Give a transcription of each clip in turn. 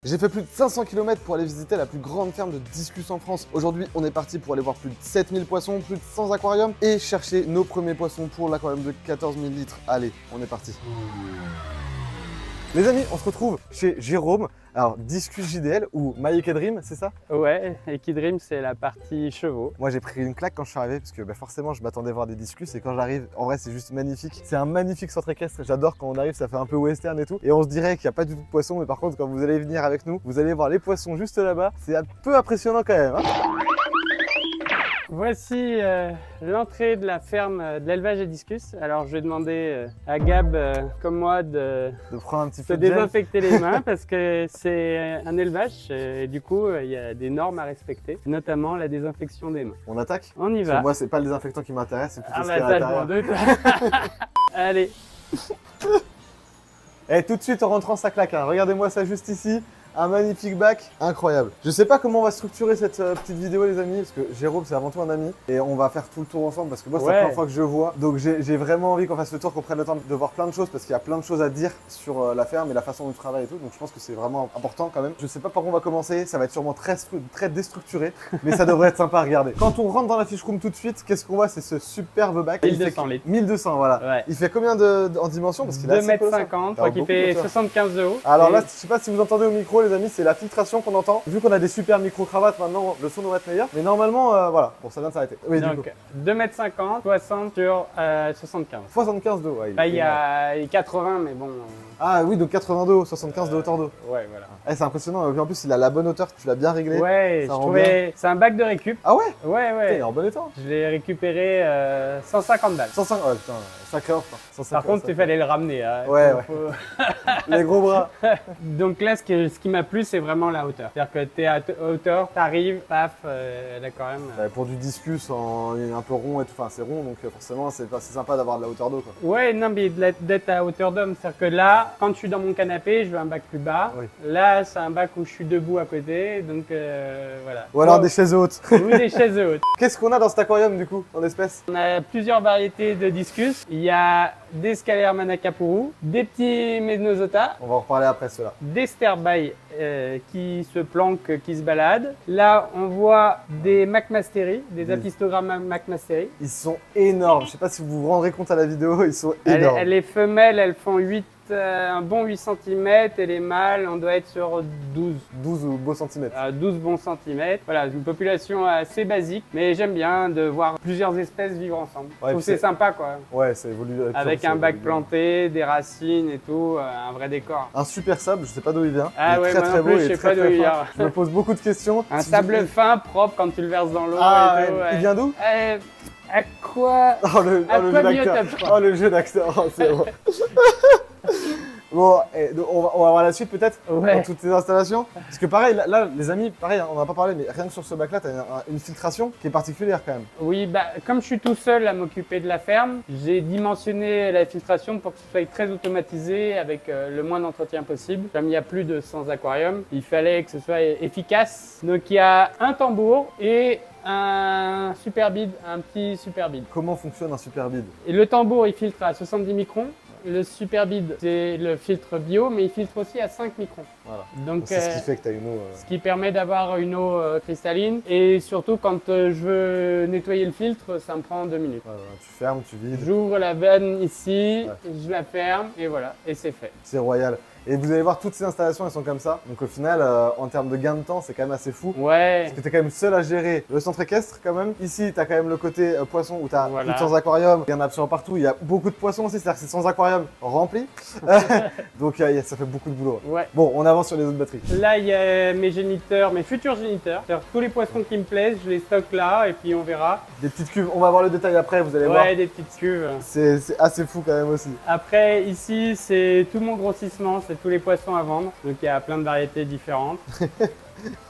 J'ai fait plus de 500 km pour aller visiter la plus grande ferme de discus en France. Aujourd'hui, on est parti pour aller voir plus de 7000 poissons, plus de 100 aquariums et chercher nos premiers poissons pour l'aquarium de 14 000 litres. Allez, on est parti. Les amis, on se retrouve chez Jérôme. Alors, Discus JDL ou My Ekedream, c'est ça? Ouais, Ekedream, c'est la partie chevaux. Moi, j'ai pris une claque quand je suis arrivé parce que forcément, je m'attendais à voir des discus et quand j'arrive, en vrai, c'est juste magnifique. C'est un magnifique centre équestre. J'adore quand on arrive, ça fait un peu western et tout. Et on se dirait qu'il n'y a pas du tout de poissons, mais par contre, quand vous allez venir avec nous, vous allez voir les poissons juste là-bas. C'est un peu impressionnant quand même. Hein. Voici l'entrée de la ferme de l'élevage des discus. Alors je vais demander à Gab, comme moi, de prendre un petit se peu de gel. désinfecter les mains parce que c'est un élevage et du coup il y a des normes à respecter, notamment la désinfection des mains. On attaque? On y Parce que va. moi, c'est pas le désinfectant qui m'intéresse, c'est plutôt Ah ce qu'il y a bah à ça, je l'intérieur. m'en doute. Allez. Et tout de suite en rentrant ça claque, hein. Regardez-moi ça juste ici, un magnifique bac, incroyable. Je sais pas comment on va structurer cette petite vidéo les amis, parce que Jérôme c'est avant tout un ami et on va faire tout le tour ensemble parce que moi c'est la première fois que je vois. Donc j'ai vraiment envie qu'on fasse le tour, qu'on prenne le temps de voir plein de choses parce qu'il y a plein de choses à dire sur la ferme et la façon dont tu travailles et tout. Donc je pense que c'est vraiment important quand même. Je sais pas par où on va commencer, ça va être sûrement très déstructuré, mais ça devrait être sympa à regarder. Quand on rentre dans la fiche room tout de suite, qu'est-ce qu'on voit? C'est ce superbe bac. 1200 litres. 1200, voilà. Ouais. Il fait combien en dimension? Parce qu'il 2,50 m, je crois qu'il fait 75 de haut. Alors là, je sais pas si vous entendez au micro les amis, c'est la filtration qu'on entend. Vu qu'on a des super micro-cravates maintenant, le son doit être meilleur. Mais normalement, voilà, bon ça vient de s'arrêter. Oui, donc 2,50 m, 60 sur 75. 75 d'eau, ouais. Bah, il y a 80, mais bon. Ah oui, donc 82 haut, 75 de hauteur d'eau. Ouais, voilà. Eh, c'est impressionnant, en plus il a la bonne hauteur, tu l'as bien réglé. Ouais, ça je rend trouvais. C'est un bac de récup. Ah ouais? Ouais, Putain, il est ouais. en bon état. Je l'ai récupéré 150 balles. 105, ouais putain, sacré offre. 105, Par contre, il fallait le ramener. Hein. Ouais, ouais. Les gros bras. Donc là, ce qui m'a plu, c'est vraiment la hauteur. C'est-à-dire que tu es à hauteur, tu arrives, paf, là quand même. Ouais, pour du discus un peu rond et tout, enfin c'est rond donc forcément c'est sympa d'avoir de la hauteur d'eau quoi. Ouais, non, mais d'être à hauteur d'homme. C'est-à-dire que là, quand je suis dans mon canapé, je veux un bac plus bas. Oui. Là, c'est un bac où je suis debout à côté. Donc voilà. Ou alors des chaises hautes. Ou des chaises hautes. Qu'est-ce qu'on a dans cet aquarium du coup, en espèces? On a plusieurs variétés de discus. Il y a des scalaires manakapuru, des petits Menosota, On va en reparler après ceux-là. des sterbai qui se planquent, qui se baladent. Là, on voit des McMastery, des apistogrammes McMastery. Ils sont énormes, je sais pas si vous vous rendrez compte à la vidéo, ils sont énormes. Les femelles, elles font un bon 8 cm et les mâles, on doit être sur 12. 12 beaux centimètres. 12 bons centimètres. Voilà, une population assez basique, mais j'aime bien de voir plusieurs espèces vivre ensemble. Ouais, Je trouve que c'est sympa quoi. Ouais, ça évolue. Avec un bac planté, des racines et tout, un vrai décor. Un super sable, je sais pas d'où il vient. Ah il est ouais, très moi très non beau, plus, je il est sais très pas d'où très il fin. vient. Je me pose beaucoup de questions. Un sable fin, propre quand tu le verses dans l'eau Ah, et tout. il vient d'où? À quoi? Oh le jeu d'acteur. Aquabiotope, je crois. Oh le jeu d'acteur, oh, c'est bon. Bon, donc, on va voir la suite peut-être Ouais. dans toutes ces installations. Parce que pareil, là les amis, pareil, on n'en a pas parlé, mais rien que sur ce bac là, tu as une filtration qui est particulière quand même. Oui, bah, comme je suis tout seul à m'occuper de la ferme, j'ai dimensionné la filtration pour que ce soit très automatisé avec le moins d'entretien possible. Comme il y a plus de 100 aquariums, il fallait que ce soit efficace. Donc il y a un tambour et un super bid, un petit super bid. Comment fonctionne un super bid? Et le tambour, il filtre à 70 microns. Le super bid, c'est le filtre bio, mais il filtre aussi à 5 microns. Voilà. Donc C'est ce qui fait que tu as une eau. ce qui permet d'avoir une eau cristalline. Et surtout, quand je veux nettoyer le filtre, ça me prend 2 minutes. Voilà, tu fermes, tu vides. J'ouvre la vanne ici, Ouais. je la ferme et voilà, et c'est fait. C'est royal. Et vous allez voir, toutes ces installations, elles sont comme ça. Donc au final, en termes de gain de temps, c'est quand même assez fou. Ouais, Parce que tu es quand même seul à gérer le centre équestre quand même. Ici, tu as quand même le côté poisson où tu as Voilà. plus de 100 aquariums. Il y en a absolument partout. Il y a beaucoup de poissons aussi, c'est-à-dire que c'est 100 aquariums remplis. Donc ça fait beaucoup de boulot. ouais. Bon, on avance sur les autres batteries. Là, il y a mes géniteurs, mes futurs géniteurs. C'est-à-dire tous les poissons qui me plaisent, je les stocke là et puis on verra. Des petites cuves, on va voir le détail après, vous allez voir. Ouais, des petites cuves. C'est assez fou quand même aussi. Après, ici, c'est tout mon grossissement, c'est tous les poissons à vendre. Donc il y a plein de variétés différentes.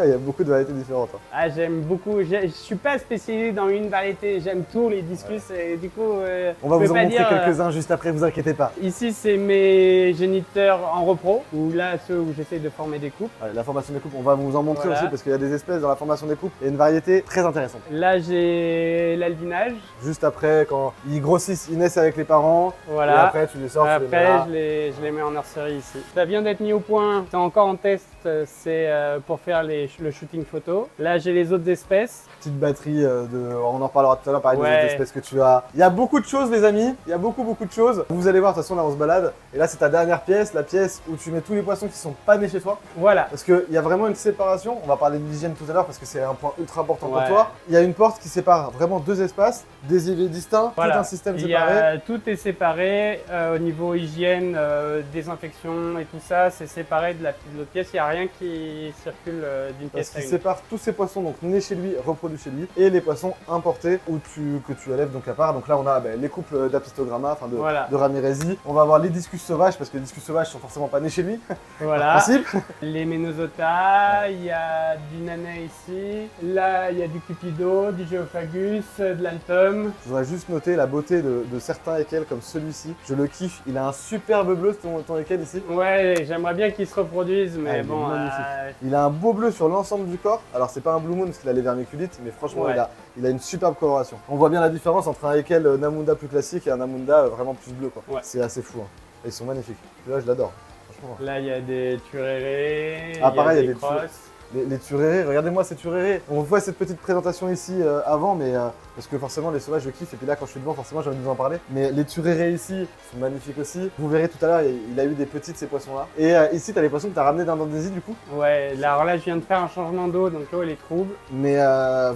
Il y a beaucoup de variétés différentes. Hein. Ah, j'aime beaucoup. Je suis pas spécialisé dans une variété. J'aime tous les discus et du coup. On va vous en montrer quelques-uns juste après, vous inquiétez pas. Ici, c'est mes géniteurs en repro, ou là, ceux où j'essaie de former des couples. Ouais, la formation des couples, on va vous en montrer aussi parce qu'il y a des espèces dans la formation des couples et une variété très intéressante. Là, j'ai l'albinage. Juste après, quand ils grossissent, ils naissent avec les parents. Voilà. Et après, tu les sors. Après, je les mets en nurserie ici. Ça vient d'être mis au point. C'est encore en test. C'est pour faire le shooting photo. Là, j'ai les autres espèces. Petite batterie on en reparlera tout à l'heure, pareil, des autres espèces que tu as. Il y a beaucoup de choses, les amis. Il y a beaucoup de choses. Vous allez voir, de toute façon, là, on se balade. Et là, c'est ta dernière pièce, la pièce où tu mets tous les poissons qui sont pas nés chez toi. Voilà. Parce qu'il y a vraiment une séparation. On va parler de l'hygiène tout à l'heure parce que c'est un point ultra important pour toi. Il y a une porte qui sépare vraiment deux espaces, des éviers distincts, tout un système séparé. Tout est séparé au niveau hygiène, désinfection et tout ça. C'est séparé de l'autre pièce. Il n'y a rien qui circule d'une pièce à une. Parce qu'il sépare tous ces poissons donc nés chez lui, reproduits chez lui, et les poissons importés que tu élèves donc à part. Donc là, on a les couples d'Apistogramma, enfin de Ramirezi. On va avoir les discus sauvages parce que les discus sauvages sont forcément pas nés chez lui. Voilà. Principe. Les Ménosota, il y a du Nanet ici. Là, il y a du Cupido, du Geophagus, de l'Altum. Je voudrais juste noter la beauté de certains équels comme celui-ci. Je le kiffe. Il a un superbe bleu, ton équel ici. Ouais, j'aimerais bien qu'il se reproduise, mais bon. Il a un beau bleu sur l'ensemble du corps. Alors, c'est pas un Blue Moon parce qu'il a les vermiculites, mais franchement, il a une superbe coloration. On voit bien la différence entre un équel Namunda plus classique et un Namunda vraiment plus bleu. Ouais. C'est assez fou. Hein. Et ils sont magnifiques. Là, je l'adore. Là, il y a des turérés, il y a des crosses. Les turérés, regardez-moi ces turérés. On voit cette petite présentation ici avant, mais parce que forcément les sauvages je kiffe et puis là quand je suis devant forcément j'ai envie de vous en parler. Mais les turérés ici sont magnifiques aussi. Vous verrez tout à l'heure, il a eu des petites ces poissons là. Et ici tu as les poissons que tu as ramenés d'Indonésie du coup. Ouais, alors là je viens de faire un changement d'eau donc l'eau elle est trouble. Mais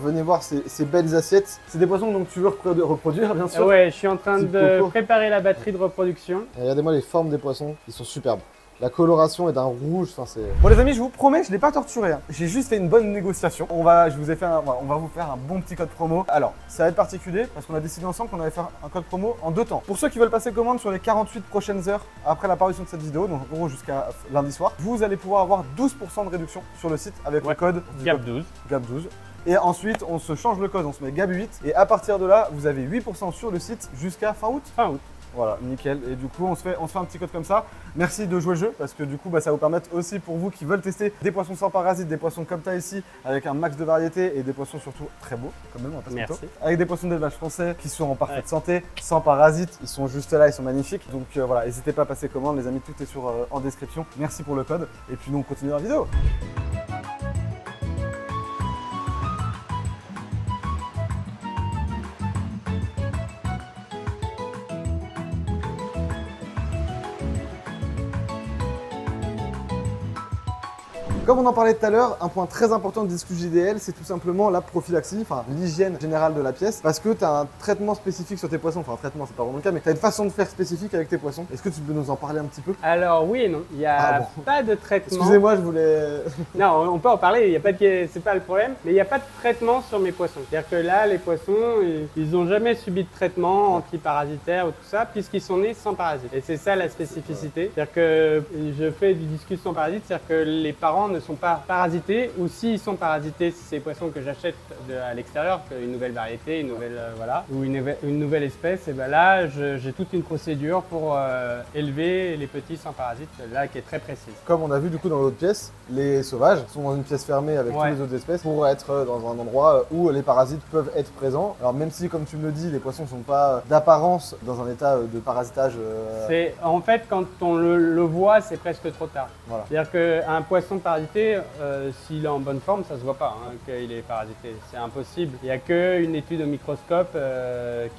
venez voir ces belles assiettes. C'est des poissons donc tu veux reproduire bien sûr. Ouais, je suis en train de préparer la batterie de reproduction. Et regardez-moi les formes des poissons, ils sont superbes. La coloration est d'un rouge, enfin c'est... Bon les amis, je vous promets, je ne l'ai pas torturé. Hein. J'ai juste fait une bonne négociation. On va vous faire un bon petit code promo. Alors, ça va être particulier parce qu'on a décidé ensemble qu'on allait faire un code promo en 2 temps. Pour ceux qui veulent passer commande sur les 48 prochaines heures après l'apparition de cette vidéo, donc en gros jusqu'à lundi soir, vous allez pouvoir avoir 12% de réduction sur le site avec le code GAP12. GAP12. Et ensuite, on se change le code, on se met GAP8. Et à partir de là, vous avez 8% sur le site jusqu'à fin août. Fin août. Voilà, nickel. Et du coup, on se fait un petit code comme ça. Merci de jouer le jeu parce que du coup, ça va vous permettre aussi pour vous qui veulent tester des poissons sans parasites, des poissons comme tu ici, avec un max de variété et des poissons surtout très beaux, quand même, on va pas se mentir. Avec des poissons d'élevage français qui sont en parfaite santé, sans parasites. Ils sont juste là, ils sont magnifiques. Donc voilà, n'hésitez pas à passer commande, les amis, tout est en description. Merci pour le code. Et puis nous, on continue la vidéo. Comme on en parlait tout à l'heure, un point très important de Discus JDL, c'est tout simplement la prophylaxie, enfin l'hygiène générale de la pièce, parce que tu as un traitement spécifique sur tes poissons, enfin un traitement c'est pas vraiment le cas, mais tu as une façon de faire spécifique avec tes poissons. Est-ce que tu peux nous en parler un petit peu? Alors oui et non, il n'y a pas de traitement. Excusez-moi, je voulais... Non, on peut en parler, c'est pas le problème, mais il n'y a pas de traitement sur mes poissons. C'est-à-dire que là, les poissons, ils n'ont jamais subi de traitement antiparasitaire ou tout ça, puisqu'ils sont nés sans parasites. Et c'est ça la spécificité. C'est-à-dire que je fais du discus sans parasites, c'est-à-dire que les parents ne sont pas parasités, ou s'ils sont parasités, si c'est des poissons que j'achète à l'extérieur, une nouvelle variété, une nouvelle ou une nouvelle espèce, et ben là j'ai toute une procédure pour élever les petits sans parasites, là qui est très précise. Comme on a vu du coup dans l'autre pièce, les sauvages sont dans une pièce fermée avec toutes les autres espèces pour être dans un endroit où les parasites peuvent être présents. Alors même si, comme tu me le dis, les poissons ne sont pas d'apparence dans un état de parasitage. C'est en fait quand on le voit, c'est presque trop tard. Voilà. C'est-à-dire qu'un poisson parasité, s'il est en bonne forme, ça se voit pas qu'il est parasité. C'est impossible. Il n'y a qu'une étude au microscope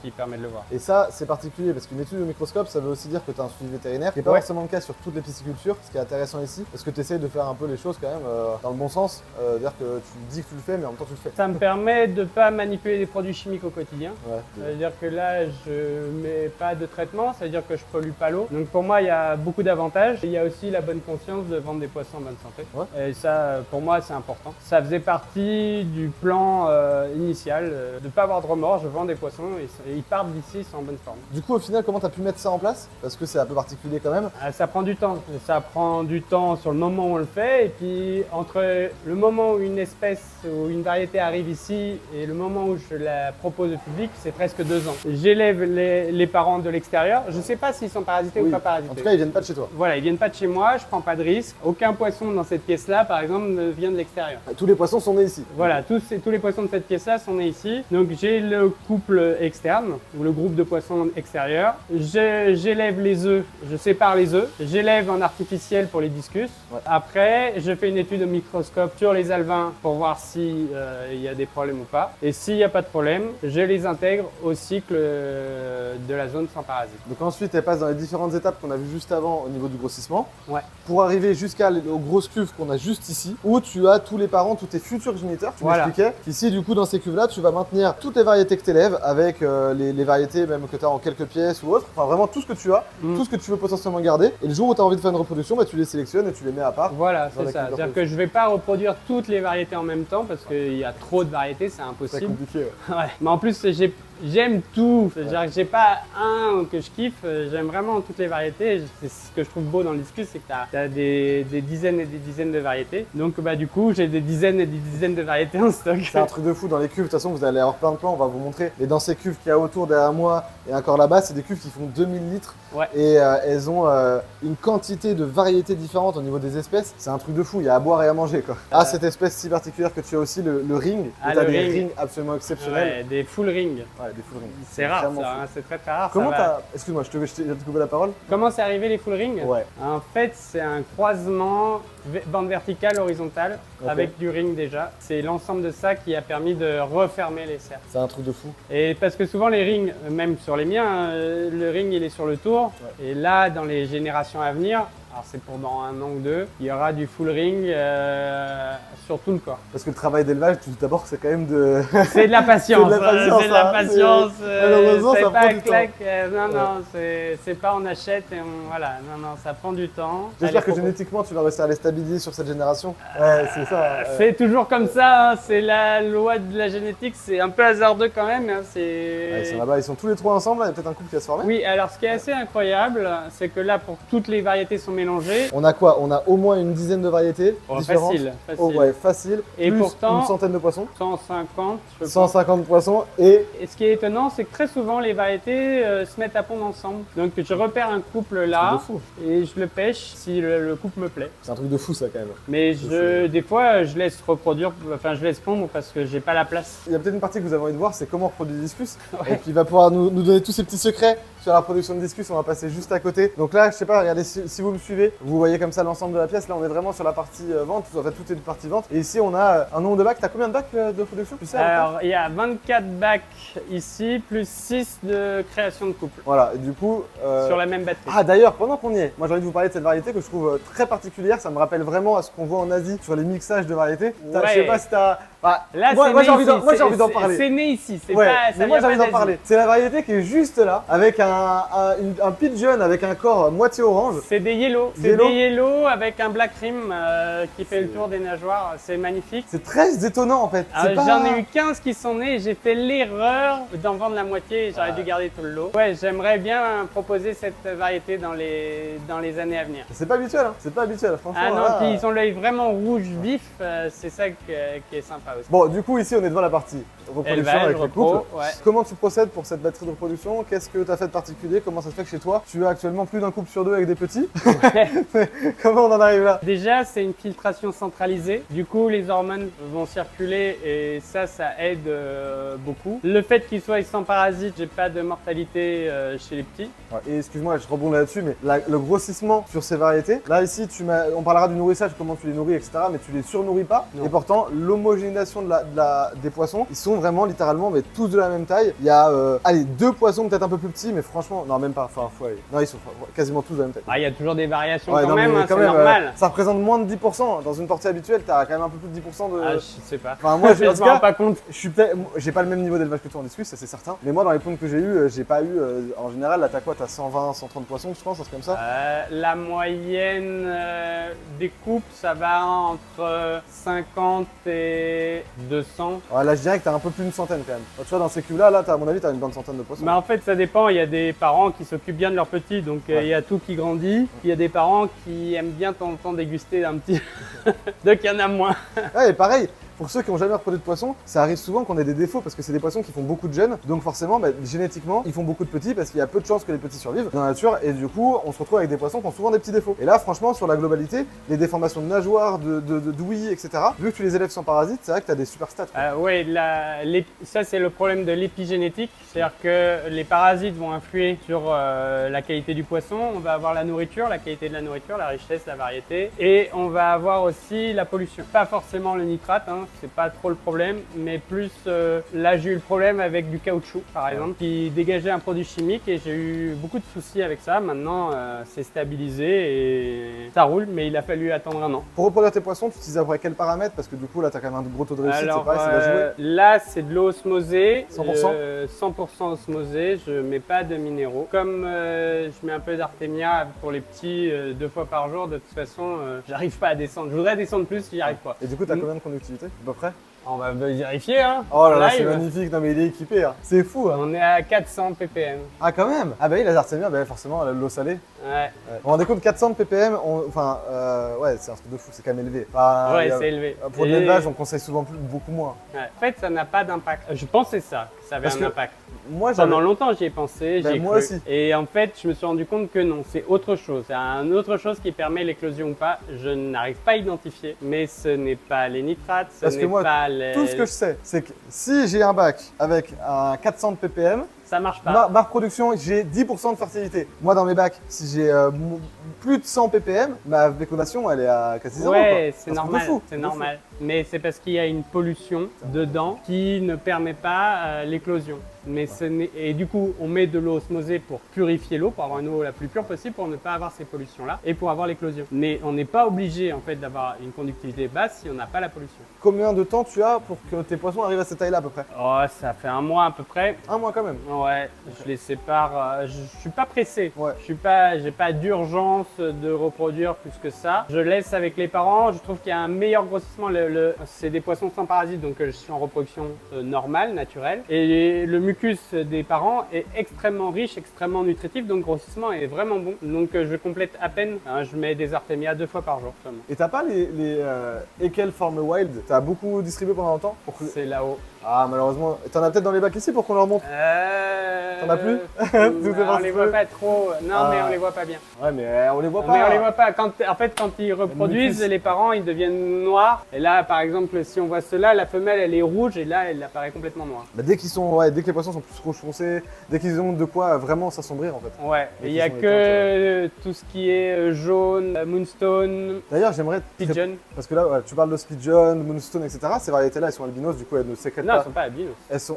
qui permet de le voir. Et ça, c'est particulier parce qu'une étude au microscope, ça veut aussi dire que tu as un suivi vétérinaire, ce qui n'est pas forcément le cas sur toutes les piscicultures. Ce qui est intéressant ici, parce que tu essayes de faire un peu les choses quand même dans le bon sens. C'est-à-dire que tu dis que tu le fais, mais en même temps tu le fais. Ça me permet de ne pas manipuler des produits chimiques au quotidien. Ça veut dire que là, je mets pas de traitement, ça veut dire que je pollue pas l'eau. Donc pour moi, il y a beaucoup d'avantages. Il y a aussi la bonne conscience de vendre des poissons en bonne santé. Et ça, pour moi, c'est important. Ça faisait partie du plan initial, de ne pas avoir de remords. Je vends des poissons et ils partent d'ici, ils sont en bonne forme. Du coup, au final, comment tu as pu mettre ça en place? Parce que c'est un peu particulier quand même. Ça prend du temps. Ça prend du temps sur le moment où on le fait. Et puis, entre le moment où une espèce ou une variété arrive ici et le moment où je la propose au public, c'est presque 2 ans. J'élève les parents de l'extérieur. Je ne sais pas s'ils sont parasités ou pas parasités. En tout cas, ils viennent pas de chez toi. Voilà, ils viennent pas de chez moi, je prends pas de risque. Aucun poisson dans cette pièce-là, par exemple, ne vient de l'extérieur. Tous les poissons sont nés ici. Voilà, tous les poissons de cette pièce-là sont nés ici. Donc j'ai le couple externe, ou le groupe de poissons extérieurs. J'élève les œufs, je sépare les œufs. J'élève en artificiel pour les discus. Ouais. Après, je fais une étude au microscope sur les alevins pour voir si il y a des problèmes ou pas. Et s'il n'y a pas de problème, je les intègre au cycle de la zone sans parasites. Donc ensuite, elles passent dans les différentes étapes qu'on a vues juste avant au niveau du grossissement. Ouais. Pour arriver jusqu'aux grosses cuves qu'on a juste ici, où tu as tous les parents, tous tes futurs géniteurs. Tu m'expliquais qu'ici, du coup, dans ces cuves-là, tu vas maintenir toutes les variétés que tu élèves avec les variétés même que tu as en quelques pièces ou autres. Enfin, vraiment tout ce que tu as, tout ce que tu veux potentiellement garder. Et le jour où tu as envie de faire une reproduction, bah, tu les sélectionnes et tu les mets à part. Voilà, c'est ça. C'est-à-dire que je ne vais pas reproduire toutes les variétés en même temps parce qu'il y a trop de variétés, c'est impossible. C'est compliqué. Ouais. Ouais. Mais en plus, j'aime tout. C'est-à-dire que j'ai pas un que je kiffe, j'aime vraiment toutes les variétés. C'est ce que je trouve beau dans le discus, c'est que tu as des dizaines et des dizaines de variétés. Donc bah du coup, j'ai des dizaines et des dizaines de variétés en stock. C'est un truc de fou dans les cuves. De toute façon, vous allez avoir plein de plans, on va vous montrer. Et dans ces cuves qu'il y a autour derrière moi et encore là-bas, c'est des cuves qui font 2000 litres. Ouais. Et elles ont une quantité de variétés différentes au niveau des espèces. C'est un truc de fou, il y a à boire et à manger quoi. Ah, cette espèce si particulière que tu as aussi, le ring. Tu as des rings absolument exceptionnels. Ouais, des full rings. Ouais, des full rings. C'est rare, hein, c'est très rare. Comment t'as... Excuse-moi, je t'ai coupé la parole. Comment c'est arrivé les full rings? Ouais. En fait, c'est un croisement bande verticale, horizontale, avec du ring déjà. C'est l'ensemble de ça qui a permis de refermer les cercles. C'est un truc de fou. Et parce que souvent les rings, même sur les miens, le ring il est sur le tour. Ouais. Et là, dans les générations à venir, alors c'est pour dans 1 an ou 2, il y aura du full ring sur tout le corps. Parce que le travail d'élevage, d'abord, c'est quand même de... C'est de la patience. C'est de la patience. C'est de la patience. Malheureusement, ça prend du temps. Non, c'est pas on achète et on... Voilà, non, ça prend du temps. J'espère que génétiquement, tu vas réussir à les stabiliser sur cette génération. Ouais, c'est ça. C'est toujours comme ça, hein, c'est la loi de la génétique, c'est un peu hasardeux quand même. Hein, ils sont là-bas, ils sont tous les 3 ensemble, il y a peut-être un couple qui va se former. Oui, alors ce qui est assez incroyable, c'est que là, pour toutes les variétés sont mélangées. On a quoi? On a au moins une dizaine de variétés différentes. Facile. Oh, ouais, facile. Et plus pourtant, une centaine de poissons. 150, je 150 poissons et ce qui est étonnant, c'est que très souvent, les variétés se mettent à pondre ensemble. Donc je repère un couple là et je le pêche si le couple me plaît. C'est un truc de fou ça quand même. Mais des fois, je laisse reproduire, enfin je laisse pondre parce que j'ai pas la place. Il y a peut-être une partie que vous avez envie de voir, c'est comment reproduire des discus. Et puis il va pouvoir nous donner tous ces petits secrets sur la production de discus. On va passer juste à côté. Donc là, je sais pas, regardez, si vous me suivez, vous voyez comme ça l'ensemble de la pièce. Là, on est vraiment sur la partie vente. En fait, tout est une partie vente. Et ici, on a un nombre de bacs. T'as combien de bacs de production? Tu sais, alors, il y a 24 bacs ici, plus 6 de création de couple. Voilà, et du coup... sur la même batterie. Ah d'ailleurs, pendant qu'on y est, moi j'ai envie de vous parler de cette variété que je trouve très particulière. Ça me rappelle vraiment à ce qu'on voit en Asie sur les mixages de variétés. Ouais. Je sais pas si t'as... Bah, là, moi j'ai envie d'en parler. C'est né ici, c'est ouais, pas... Mais moi j'ai envie d'en parler. C'est la variété qui est juste là, avec un pigeon avec un corps moitié orange. C'est des yellow. C'est des yellow avec un black rim qui fait le tour des nageoires. C'est magnifique. C'est très étonnant en fait. J'en ai eu 15 qui sont nés. J'ai fait l'erreur d'en vendre la moitié. J'aurais dû garder tout le lot. Ouais, j'aimerais bien proposer cette variété dans les années à venir. C'est pas habituel, hein. C'est pas habituel, franchement. Ah non, puis ils ont l'œil vraiment rouge vif. C'est ça qui est sympa aussi. Bon, du coup, ici, on est devant la partie reproduction élevage, avec le couple. Ouais. Comment tu procèdes pour cette batterie de reproduction? Qu'est-ce que tu as fait de particulier? Comment ça se fait que chez toi, tu as actuellement plus d'un couple sur 2 avec des petits? Ouais. Comment on en arrive là? Déjà, c'est une filtration centralisée. Du coup, les hormones vont circuler et ça aide beaucoup. Le fait qu'ils soient sans parasites, j'ai pas de mortalité chez les petits. Ouais. Et excuse-moi, je rebondis là-dessus, mais le grossissement sur ces variétés, là ici, on parlera du nourrissage, comment tu les nourris, etc. Mais tu les surnourris pas. Non. Et pourtant, l'homogénéisation population des poissons, ils sont vraiment littéralement mais tous de la même taille. Il y a allez, 2 poissons peut-être un peu plus petits, mais franchement, non même pas, enfin non ils sont quasiment tous de la même taille. Ah, il y a toujours des variations Ouais, quand non, même, hein, quand c'est normal. ça représente moins de 10%. Dans une portée habituelle, tu as quand même un peu plus de 10% de... Ah, je sais pas. Enfin moi, je me rends pas compte. j'ai pas le même niveau d'élevage que toi en discus, ça c'est certain. Mais moi dans les ponts que j'ai eu, j'ai pas eu, en général là t'as quoi? T'as 120, 130 poissons je pense, un truc comme ça. La moyenne des coupes, ça va entre 50 et 200. Ouais, là je dirais que t'as un peu plus d'une centaine quand même. Tu vois dans ces cuves là, à mon avis t'as une bonne centaine de poissons. Mais en fait ça dépend, il y a des parents qui s'occupent bien de leurs petits, donc il y a tout qui grandit. Il y a des parents qui aiment bien de temps en temps déguster un petit, donc il y en a moins. Ouais, et pareil. Pour ceux qui n'ont jamais reproduit de poissons, ça arrive souvent qu'on ait des défauts parce que c'est des poissons qui font beaucoup de jeunes. Donc forcément, génétiquement, ils font beaucoup de petits parce qu'il y a peu de chances que les petits survivent dans la nature. Et du coup, on se retrouve avec des poissons qui ont souvent des petits défauts. Et là, franchement, sur la globalité, les déformations de nageoires, d'ouïes, etc., vu que tu les élèves sans parasites, c'est vrai que tu as des super stats. Oui, ça c'est le problème de l'épigénétique. C'est-à-dire que les parasites vont influer sur la qualité du poisson. On va avoir la nourriture, la qualité de la nourriture, la richesse, la variété. Et on va avoir aussi la pollution. Pas forcément le nitrate, hein. C'est pas trop le problème, mais plus là j'ai eu le problème avec du caoutchouc par exemple qui dégageait un produit chimique et j'ai eu beaucoup de soucis avec ça. Maintenant c'est stabilisé et ça roule, mais il a fallu attendre un an. Pour reproduire tes poissons, tu utilises à peu près quels paramètres? Parce que du coup là tu as quand même un gros taux de réussite. Alors pareil, là c'est de l'eau osmosée, 100%, 100% osmosée, je mets pas de minéraux. Comme je mets un peu d'artémia pour les petits 2 fois par jour, de toute façon j'arrive pas à descendre. Je voudrais descendre plus, j'y arrive pas. Et du coup tu as combien de conductivité à peu près? On va vérifier, hein. Oh là là, c'est magnifique. Non mais il est équipé, hein. C'est fou, hein. On est à 400 ppm. Ah quand même. Ah bah oui, la artémia, forcément l'eau salée. Ouais. Vous vous rendez compte, 400 ppm, ouais, c'est un truc de fou, c'est quand même élevé. Enfin, ouais, c'est élevé. Pour l'élevage, on conseille souvent beaucoup moins. Ouais. En fait, ça n'a pas d'impact. Je pensais ça, que ça avait un impact. Moi, pendant longtemps, j'y ai pensé, j'y ai moi cru. aussi. Et en fait, je me suis rendu compte que non, c'est autre chose. C'est une autre chose qui permet l'éclosion ou pas. Je n'arrive pas à identifier. Mais ce n'est pas les nitrates, ce n'est pas les... Tout ce que je sais, c'est que si j'ai un bac avec un 400 ppm, ça marche pas. Ma reproduction, j'ai 10% de fertilité. Moi, dans mes bacs, si j'ai plus de 100 ppm, ma fécondation, elle est à quasi 0. Ouais, c'est normal. C'est normal. Mais c'est parce qu'il y a une pollution dedans qui ne permet pas l'éclosion. Mais et du coup, on met de l'eau osmosée pour purifier l'eau, pour avoir une eau la plus pure possible, pour ne pas avoir ces pollutions-là et pour avoir l'éclosion. Mais on n'est pas obligé en fait d'avoir une conductivité basse si on n'a pas la pollution. Combien de temps tu as pour que tes poissons arrivent à cette taille-là à peu près? Oh, ça fait 1 mois à peu près. 1 mois quand même. Ouais, je les sépare. Je suis pas pressé. Ouais. J'ai pas d'urgence de reproduire plus que ça. Je laisse avec les parents. Je trouve qu'il y a un meilleur grossissement. C'est des poissons sans parasites, donc je suis en reproduction normale, naturelle. Et le mucus des parents est extrêmement riche, extrêmement nutritif, donc le grossissement est vraiment bon. Donc je complète à peine. Je mets des artémias 2 fois par jour seulement. Et t'as pas les Ekel Farm Wild? T'as beaucoup distribué pendant longtemps? C'est là-haut. Ah malheureusement. T'en as peut-être dans les bacs ici pour qu'on leur montre? T'en as plus? On les voit pas trop. Non, mais on les voit pas bien. Ouais, mais on les voit pas. Mais on les voit pas. En fait, quand ils reproduisent, les parents, ils deviennent noirs. Et là, par exemple, si on voit cela, la femelle, elle est rouge et là, elle apparaît complètement noire. Bah, dès que les poissons sont plus rouge foncé, dès qu'ils ont de quoi vraiment s'assombrir en fait. Ouais. Et il n'y a que tout ce qui est jaune, moonstone. D'ailleurs, j'aimerais pigeon. Parce que là, tu parles de pigeon, moonstone, etc. Ces variétés-là, elles sont albinos, du coup, elles ne sécrètent pas. Non, elles sont pas albinos.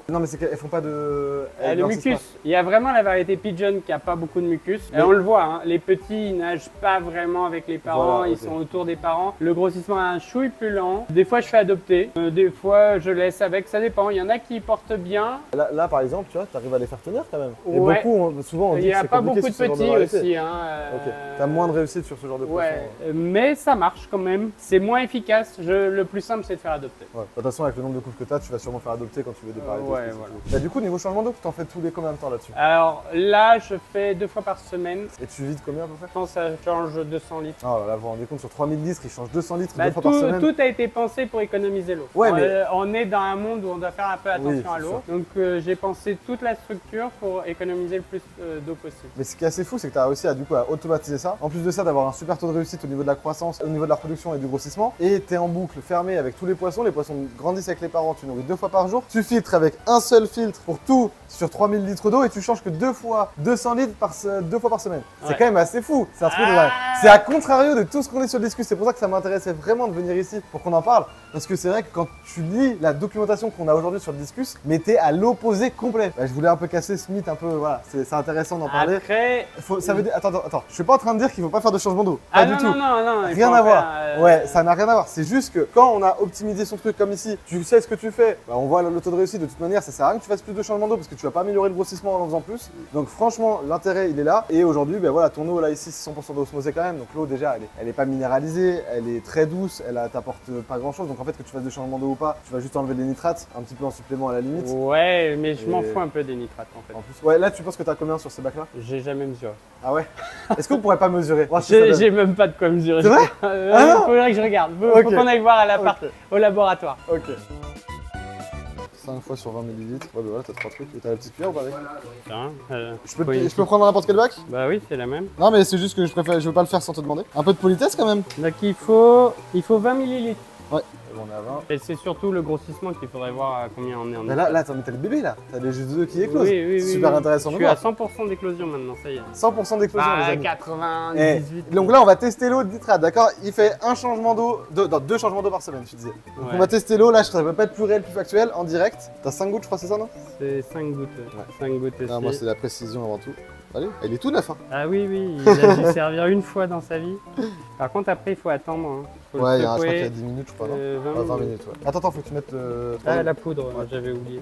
Non, mais c'est qu'elles font pas de. Le mucus. Il y a vraiment la variété pigeon qui a pas beaucoup de mucus. Et on le voit, hein, les petits, ils nagent pas vraiment avec les parents, ils sont autour des parents. Le grossissement est un chouille plus lent. Des fois, je fais adopter. Des fois, je laisse avec. Ça dépend. Il y en a qui portent bien. Là, par exemple, tu vois, tu arrives à les faire tenir quand même. Et ouais. Souvent, on dit il n'y a que pas beaucoup de petits aussi. Hein, Ok. T'as moins de réussite sur ce genre de poisson. Ouais. Mais ça marche quand même. C'est moins efficace. Le plus simple, c'est de faire adopter. Ouais. De toute façon, avec le nombre de couples que tu as, tu vas sûrement faire adopter quand tu veux déparer. Ouais, voilà. Bah, du coup, niveau changement d'eau, tu en fais tous les combien de temps là-dessus? Alors là, je fais 2 fois par semaine. Et tu vides combien à peu près? Je pense que ça change 200 litres. Oh là là, vous vous rendez compte, sur 3000 litres, il change 200 litres 2 fois tout, par semaine. Tout a été pensé pour économiser l'eau. Ouais, mais... on est dans un monde où on doit faire un peu attention à l'eau. Donc j'ai pensé toute la structure pour économiser le plus d'eau possible. Mais ce qui est assez fou, c'est que tu as réussi à automatiser ça. En plus de ça, d'avoir un super taux de réussite au niveau de la croissance, au niveau de la production et du grossissement. Et tu es en boucle fermée avec tous les poissons. Les poissons grandissent avec les parents, tu nourris 2 fois par jour. Tu filtres avec un seul filtre pour tout sur 3000 litres d'eau et tu changes que 2 fois 200 litres deux fois par semaine. C'est quand même assez fou. C'est un truc c'est à contrario de tout ce qu'on est sur le discus. C'est pour ça que ça m'intéressait vraiment de venir ici pour qu'on en parle. Parce que c'est vrai que quand tu lis la documentation qu'on a aujourd'hui sur le discus, mais t'es à l'opposé complet. Bah, je voulais un peu casser ce mythe, un peu, voilà, c'est intéressant d'en parler. Après, ça veut dire, attends, je suis pas en train de dire qu'il faut pas faire de changement d'eau. Pas ah du tout. Non, rien à voir. Ouais, ça n'a rien à voir. C'est juste que quand on a optimisé son truc comme ici, tu sais ce que tu fais. Bah, on voit le taux de réussite. De toute manière, ça sert à rien que tu fasses plus de changement d'eau parce que tu vas pas améliorer le grossissement en faisant plus. Donc franchement, l'intérêt il est là. Et aujourd'hui, ben voilà, ton eau là ici, c'est 100% d'osmosée quand même. Donc l'eau déjà, elle est pas minéralisée, elle est très douce, elle t'apporte pas grand chose. Donc en fait, que tu fasses de changement d'eau ou pas, tu vas juste enlever les nitrates, un petit peu en supplément à la limite. Ouais, mais je m'en fous un peu des nitrates en fait. En plus, ouais, là tu penses que t'as combien sur ces bacs là? J'ai jamais mesuré. Ah ouais? Est-ce qu'on pourrait pas mesurer? J'ai même pas de quoi mesurer. C'est vrai? Il faudrait que je regarde. Faut qu'on aille voir à la part au laboratoire. Ok. 5 fois sur 20 ml. Ouais, bah voilà, t'as 3 trucs. Et t'as la petite cuillère ou pas avec? Je peux prendre n'importe quel bac? Bah oui, c'est la même. Non, mais c'est juste que je veux pas le faire sans te demander. Un peu de politesse quand même. Donc il faut 20 ml. Ouais. On est à 20. Et c'est surtout le grossissement qu'il faudrait voir à combien on est en là, t'as le bébé là. T'as les jeux d'œufs qui éclosent. Oui, super intéressant. Je suis à 100% d'éclosion maintenant, ça y est. 100% d'éclosion, les amis. 98. Donc là, on va tester l'eau de nitrate, d'accord? Il fait un changement d'eau, deux changements d'eau par semaine, tu disais. Donc on va tester l'eau, là, ça va pas être plus réel, plus factuel, en direct. T'as 5 gouttes, je crois, c'est ça, non? C'est 5 gouttes. 5 gouttes aussi. Non, moi, c'est la précision avant tout. Allez, il est tout neuf. Hein. Ah oui, il a dû servir une fois dans sa vie. Par contre, après, il faut attendre. Hein. Je crois qu'il y a 10 minutes, je crois, non 20 minutes, ouais. Attends, faut que tu mettes... la poudre, j'avais oublié.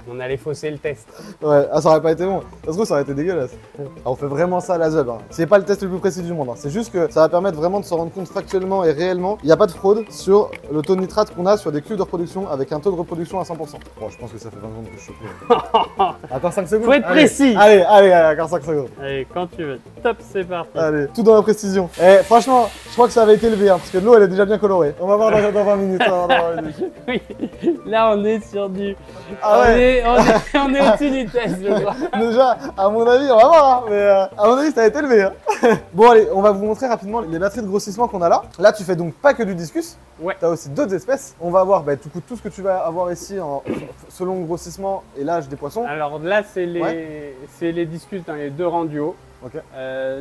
On allait fausser le test. Ouais, ça aurait pas été bon. Ça se trouve, ça aurait été dégueulasse. Alors, on fait vraiment ça à la ZUB. Hein. C'est pas le test le plus précis du monde. Hein. C'est juste que ça va permettre vraiment de se rendre compte factuellement et réellement. Il n'y a pas de fraude sur le taux de nitrate qu'on a sur des cuves de reproduction avec un taux de reproduction à 100%. Bon, je pense que ça fait 20 secondes que je suis choqué. Attends 5 secondes. Faut être précis. Allez, encore 5 secondes. Allez, quand tu veux. Top, c'est parti. Allez, tout dans la précision. Et franchement, je crois que ça avait été élevé, hein, parce que l'eau elle est déjà bien colorée. On va voir dans 20 minutes. Oui, là on est sur du... Ah ouais. On est au-dessus du test, je crois. Déjà, à mon avis, on va voir, hein, mais à mon avis ça a été élevé. Hein. Bon allez, on va vous montrer rapidement les batteries de grossissement qu'on a là. Là tu fais donc pas que du discus. Ouais. Tu as aussi d'autres espèces. On va voir tout ce que tu vas avoir ici selon le grossissement et l'âge des poissons. Alors là c'est les discus dans les 2 rangs du haut. Okay.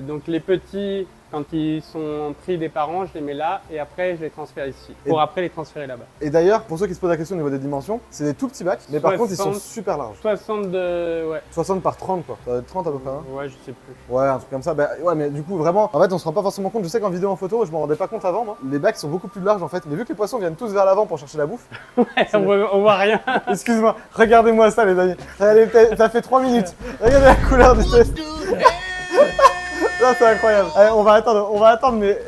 Donc les petits, quand ils sont pris des parents, je les mets là et après je les transfère ici. Pour après les transférer là-bas. Et d'ailleurs, pour ceux qui se posent la question au niveau des dimensions, c'est des tout petits bacs, mais par contre ils sont super larges. 60 par 30 quoi. Ça doit être 30 à peu près. Hein ouais, je sais plus. Ouais, un truc comme ça. Bah, ouais, mais du coup, vraiment, en fait, on se rend pas forcément compte. Je sais qu'en vidéo, en photo, je m'en rendais pas compte avant. Moi. Les bacs sont beaucoup plus larges en fait. Mais vu que les poissons viennent tous vers l'avant pour chercher la bouffe. Ouais, on voit rien. Excuse-moi, regardez-moi ça, les amis. Ça fait 3 minutes. Regardez la couleur du test. Là, c'est incroyable. Allez, on va attendre, mais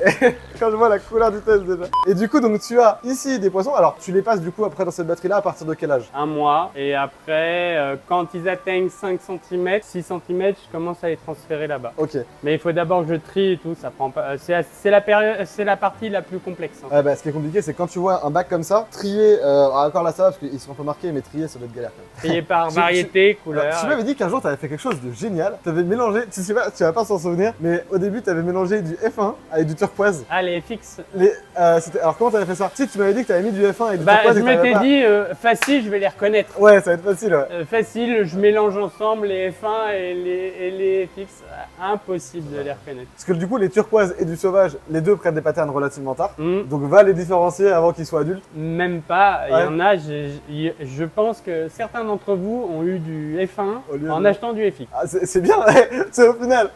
quand je vois la couleur du test déjà. Et du coup, donc tu as ici des poissons. Alors, tu les passes du coup après dans cette batterie-là à partir de quel âge? 1 mois. Et après, quand ils atteignent 5 cm, 6 cm, je commence à les transférer là-bas. Ok. Mais il faut d'abord que je trie et tout. Ça prend pas. C'est la partie la plus complexe. Hein. Ouais, bah, ce qui est compliqué, c'est quand tu vois un bac comme ça, trier. Encore là, ça va parce qu'ils sont un peu marqués, mais trier, ça doit être galère quand même. Trier par variété, couleur. Tu m'avais dit qu'un jour, tu avais fait quelque chose de génial. Tu avais mélangé, tu vas pas s'en souvenir, mais au début, tu avais mélangé du F1 avec du turquoise. Ah, les FX. Alors, comment tu avais fait ça? Tu m'avais dit que tu avais mis du F1 avec du turquoise. Je m'étais dit, facile, je vais les reconnaître. Ouais, ça va être facile, ouais. Facile, je mélange ensemble les F1 et les FX. Impossible de les reconnaître. Parce que du coup, les turquoises et du sauvage, les deux prennent des patterns relativement tard. Donc, va les différencier avant qu'ils soient adultes. Même pas. Il y en a, je pense que certains d'entre vous ont eu du F1 en achetant du FX. Ah, c'est bien, c'est au final.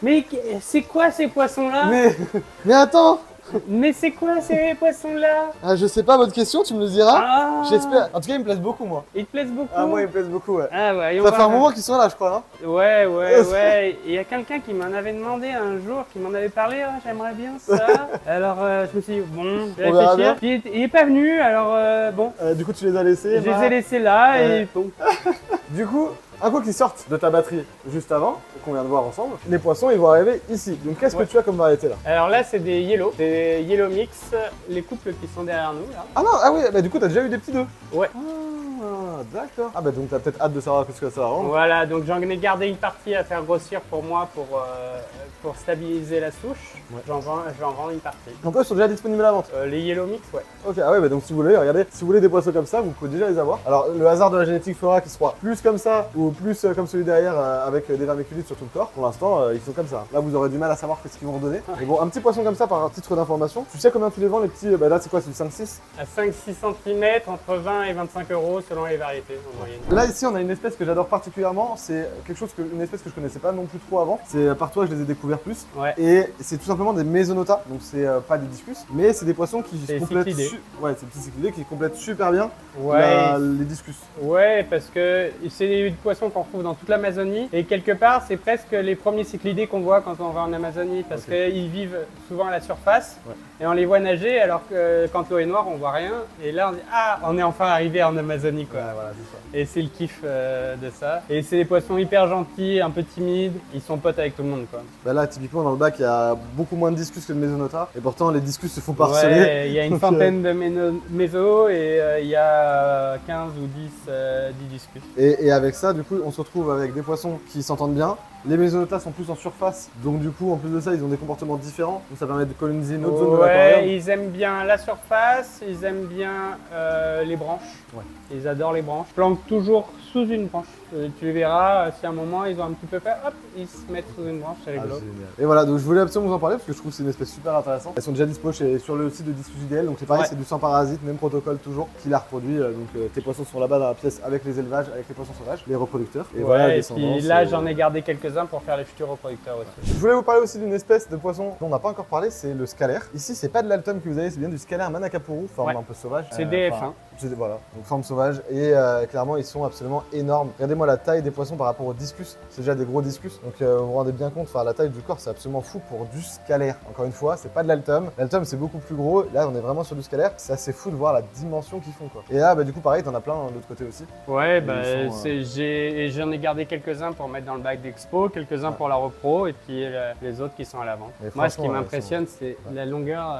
Mais c'est quoi ces poissons-là? Mais attends! Mais c'est quoi ces poissons-là? Ah, je sais pas, votre question, tu me le diras. Ah. J'espère. En tout cas, ils me plaisent beaucoup, moi. Ils te plaisent beaucoup? Ah, moi, ils me plaisent beaucoup, ouais. Ah, ouais. Ça fait un moment qu'ils sont là, je crois, hein. Ouais. Il y a quelqu'un qui m'en avait demandé un jour, qui m'en avait parlé, j'aimerais bien ça. Alors, je me suis dit, bon, je vais réfléchir. Puis, il est pas venu, alors bon. Du coup, tu les as laissés? Je les ai laissés là et bon. Du coup, un coup qu'ils sortent de ta batterie juste avant, qu'on vient de voir ensemble, les poissons ils vont arriver ici. Donc qu'est-ce que tu as comme variété là? Alors là c'est des yellow, des yellow mix, les couples qui sont derrière nous là. Ah non, ah oui, bah du coup t'as déjà eu des petits d'œufs. Ouais. d'accord. Ah bah donc t'as peut-être hâte de savoir ce que ça va rendre. Voilà, donc j'en ai gardé une partie à faire grossir pour moi pour stabiliser la souche. Ouais. J'en vends une partie. Donc eux sont déjà disponibles à la vente. Les Yellow Mix, ouais. Ok, ah ouais, bah donc si vous voulez, regardez, si vous voulez des poissons comme ça, vous pouvez déjà les avoir. Alors le hasard de la génétique fera qu'ils soient plus comme ça ou plus comme celui derrière avec des vermiculites sur tout le corps. Pour l'instant, ils sont comme ça. Là, vous aurez du mal à savoir ce qu'ils vont redonner. Mais bon, un petit poisson comme ça, par titre d'information, tu sais combien tu les vends les petits? Bah là, c'est quoi, c'est du 5-6? À 5-6 cm, entre 20 et 25 euros selon les variétés en moyenne. Là, ici, on a une espèce que j'adore particulièrement. C'est une espèce que je connaissais pas non plus trop avant. C'est par toi que je les ai découverts plus. Ouais. Et c'est tout simplement des Mesonota. Donc c'est pas des discus, mais c'est des poissons qui complètent. Ouais, c'est des petits cyclidés qui complètent super bien les discus. Ouais, parce que c'est des poissons qu'on retrouve dans toute l'Amazonie et quelque part c'est presque les premiers cyclidés qu'on voit quand on va en Amazonie parce qu'ils vivent souvent à la surface et on les voit nager alors que quand l'eau est noire on voit rien et là on dit ah on est enfin arrivé en Amazonie quoi. Ouais, voilà, c'est ça. Et c'est le kiff de ça. Et c'est des poissons hyper gentils, un peu timides, ils sont potes avec tout le monde quoi. Bah là typiquement dans le bac il y a beaucoup moins de discus que de Mesonota et pourtant les discus se font harceler. Ouais, il y a une centaine de mésos et il y a 15 ou 10 discus. Et avec ça du coup on se retrouve avec des poissons qui s'entendent bien. Les Mesonota sont plus en surface, donc du coup en plus de ça ils ont des comportements différents, donc ça permet de coloniser une autre zone de l'aquarium. Ils aiment bien la surface, ils aiment bien les branches, ils adorent les branches. Planquent toujours sous une branche, tu les verras, si à un moment ils ont un petit peu peur, hop, ils se mettent sous une branche, c'est rigolo. Et voilà, donc je voulais absolument vous en parler parce que je trouve que c'est une espèce super intéressante. Elles sont déjà dispo sur le site de Discus IDL, donc c'est pareil, c'est du sans parasite, même protocole toujours, qui la reproduit, donc tes poissons sont là-bas dans la pièce avec les élevages, avec les poissons sauvages, les reproducteurs. Et voilà, et puis là j'en ai gardé quelques-uns pour faire les futurs reproducteurs aussi. Je voulais vous parler aussi d'une espèce de poisson dont on n'a pas encore parlé, c'est le scalaire. Ici c'est pas de l'altum que vous avez, c'est bien du scalaire manakapuru, forme un peu sauvage. C'est DF1. Voilà, donc forme sauvage et clairement ils sont absolument énormes. Regardez-moi la taille des poissons par rapport aux discus, c'est déjà des gros discus. Donc vous vous rendez bien compte, la taille du corps c'est absolument fou pour du scalaire. Encore une fois, c'est pas de l'altum. L'altum c'est beaucoup plus gros, là on est vraiment sur du scalaire. C'est assez fou de voir la dimension qu'ils font quoi. Et là bah, du coup pareil, t'en as plein de l'autre côté aussi. Ouais, bah, j'en ai gardé quelques-uns pour mettre dans le bac d'expo, quelques-uns pour la repro et puis les autres qui sont à la vente. Moi ce qui m'impressionne c'est la longueur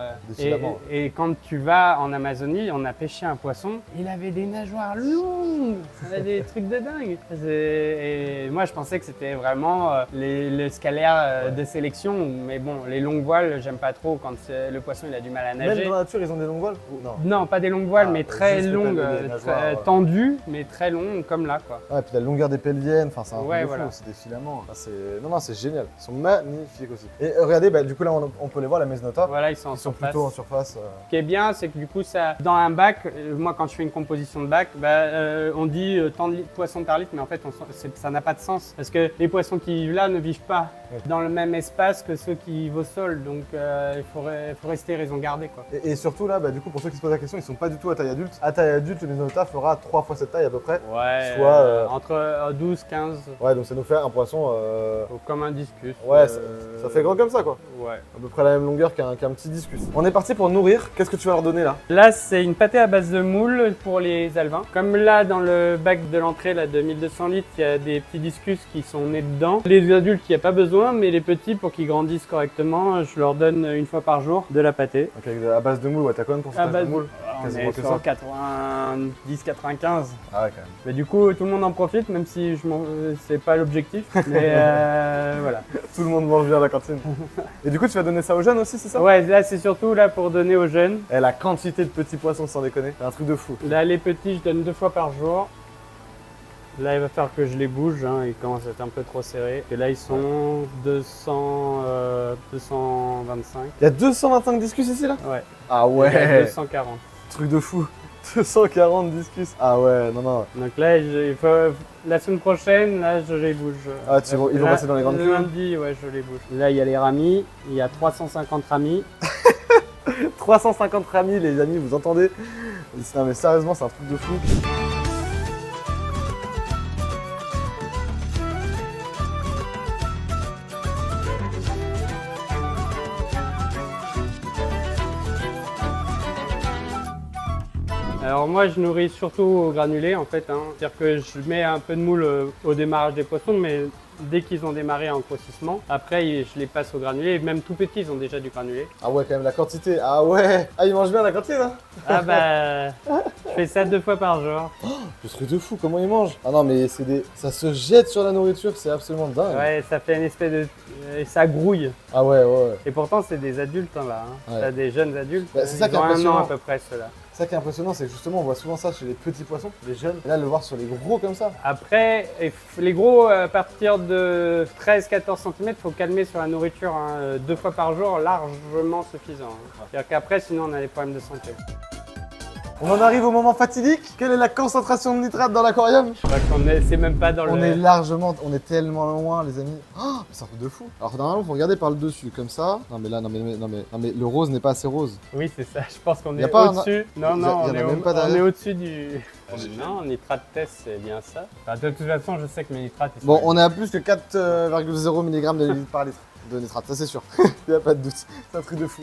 et quand tu vas en Amazonie, on a pêché un poisson, il avait des nageoires longues, il avait des trucs de dingue. Et moi je pensais que c'était vraiment le scalaire de sélection, mais bon, les longues voiles j'aime pas trop quand le poisson il a du mal à nager. Même dans la nature ils ont des longues voiles? Non, pas des longues voiles, mais très longues, tendues, mais très longues comme là quoi. Ouais, et puis la longueur des pelviennes, enfin c'est un peu fou, voilà. c'est des filaments. Enfin, non, c'est génial, ils sont magnifiques aussi. Et regardez, bah, du coup là on peut les voir, la Mesonota. Voilà, ils sont en surface. Plutôt en surface. Ce qui est bien, c'est que du coup, ça, dans un bac, moi quand je fais une composition de bac, bah, on dit tant de poissons par litre, mais en fait ça n'a pas de sens. Parce que les poissons qui vivent là ne vivent pas dans le même espace que ceux qui vivent au sol. Donc il faut rester raison gardée quoi. Et surtout là, bah, du coup pour ceux qui se posent la question, ils sont pas du tout à taille adulte. À taille adulte, le Mesonota fera 3 fois cette taille à peu près. Ouais, soit entre 12, 15. Ouais, donc ça nous fait un poisson comme un discus. Ouais, ça fait grand comme ça quoi. Ouais. À peu près la même longueur qu'un petit discus. On est parti pour nourrir. Qu'est-ce que tu vas leur donner là? Là, c'est une pâtée à base de moule pour les alevins. Comme là, dans le bac de l'entrée de 1200 litres, il y a des petits discus qui sont nés dedans. Les adultes, il n'y a pas besoin, mais les petits, pour qu'ils grandissent correctement, je leur donne une fois par jour de la pâtée. Ok, à base de moule, ouais, t'as combien de pourcentage de moule? On est sur 90-95. Ah ouais, quand même. Mais du coup, tout le monde en profite, même si c'est pas l'objectif. Mais voilà. Tout le monde mange bien à la cantine. Et du coup, tu vas donner ça aux jeunes aussi, c'est ça? Ouais, là, c'est surtout là pour donner aux jeunes. Et la quantité de petits poissons, sans déconner, c'est un truc de fou. Là, les petits, je donne 2 fois par jour. Là, il va falloir que je les bouge, hein, ils commencent à être un peu trop serrés. Et là, ils sont 225. Il y a 225 discus ici, là? Ouais. Ah ouais. Il y a 240. Truc de fou. 240 discus. Ah ouais, non. Donc là, la semaine prochaine, là, je les bouge. Ah, ils vont passer dans les grandes cuves? Lundi, ouais, je les bouge. Là, il y a les ramis. Il y a 350 ramis. 350 ramis, les amis, vous entendez? Non mais sérieusement, c'est un truc de fou. Alors moi je nourris surtout au granulé en fait, hein. C'est-à-dire que je mets un peu de moule au démarrage des poissons, mais dès qu'ils ont démarré en grossissement, après je les passe au granulé, même tout petits ils ont déjà du granulé. Ah ouais, quand même la quantité, ah ouais. Ah, ils mangent bien la quantité là. Ah bah, je fais ça 2 fois par jour. Oh, le truc de fou, comment ils mangent. Ah non mais ça se jette sur la nourriture, c'est absolument dingue. Ouais, ça fait une espèce de... et ça grouille. Ah ouais. Et pourtant c'est des adultes hein, là, hein. Ouais. T'as des jeunes adultes, Bah, c'est ça qui est ils ont 1 an impressionnant. à peu près ceux-là. Ça qui est impressionnant, c'est que justement on voit souvent ça chez les petits poissons, les jeunes. Et là, le voir sur les gros comme ça. Après, les gros, à partir de 13-14 cm, il faut calmer sur la nourriture, hein, 2 fois par jour, largement suffisant. Hein. C'est-à-dire qu'après, sinon, on a des problèmes de santé. On en arrive au moment fatidique. Quelle est la concentration de nitrate dans l'aquarium? Je crois qu'on est, c'est même pas dans le... On est tellement loin, les amis. Oh, c'est un truc de fou. Alors normalement, faut regarder par le dessus, comme ça. Non mais là, non mais le rose n'est pas assez rose. Oui, c'est ça. Je pense qu'on Y a est pas au-dessus. Non, y non, en a on même pas est derrière. au-dessus du... Non, nitrate test, c'est bien ça. Enfin, de toute façon, je sais que mes nitrates... ils sont- Bon, on est à plus que 4,0 mg de litre par litre de nitrate, ça c'est sûr. Il n'y a pas de doute. C'est un truc de fou.